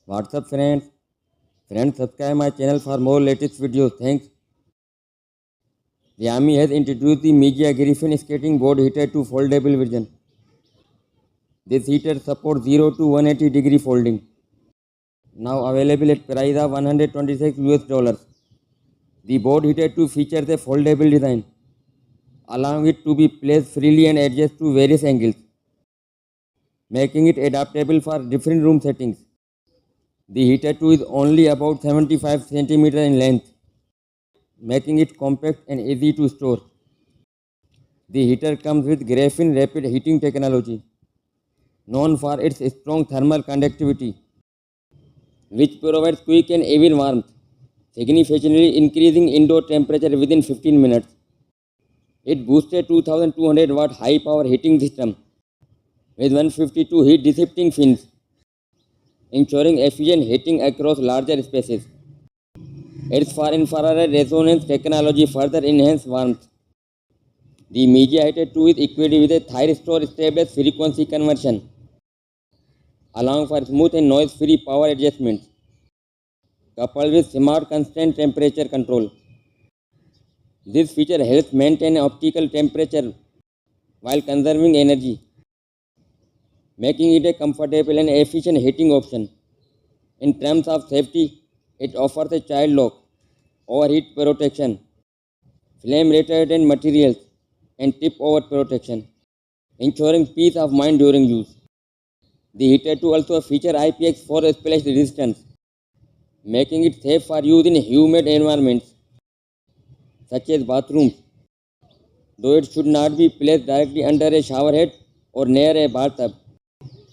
What's up, friends? Friends, subscribe my channel for more latest videos. Thanks. Xiaomi has introduced the MIJIA Graphane skating board heater to foldable version. This heater supports 0 to 180 degree folding. Now available at price of $126. The board heater 2 features a foldable design, allowing it to be placed freely and adjust to various angles, making it adaptable for different room settings. The heater 2 is only about 75 cm in length, making it compact and easy to store. The heater comes with Graphane rapid heating technology, known for its strong thermal conductivity, which provides quick and even warmth, significantly increasing indoor temperature within 15 minutes. It boasts a 2200 watt high power heating system with 152 heat dissipation fins, ensuring efficient heating across larger spaces. Its far infrared resonance technology further enhances warmth. The MIJIA Heater 2 is equipped with a thyristor stable frequency conversion, allowing for smooth and noise-free power adjustments, coupled with smart constant temperature control. This feature helps maintain optimal temperature while conserving energy, making it a comfortable and efficient heating option. In terms of safety, it offers a child lock, overheat protection, flame retardant materials, and tip over protection, ensuring peace of mind during use. The heater 2 also features IPX4 splash resistance, making it safe for use in humid environments such as bathrooms, though it should not be placed directly under a shower head or near a bathtub.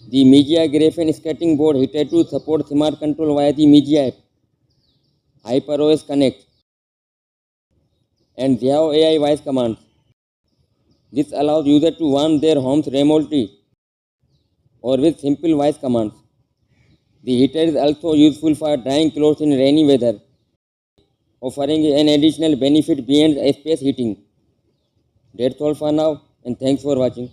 The MIJIA Graphane skating board heater 2 supports smart control via the MIJIA app, HyperOS Connect, and Xiao AI voice commands. This allows users to warm their homes remotely or with simple voice commands. The heater is also useful for drying clothes in rainy weather, offering an additional benefit beyond space heating. That's all for now, and thanks for watching.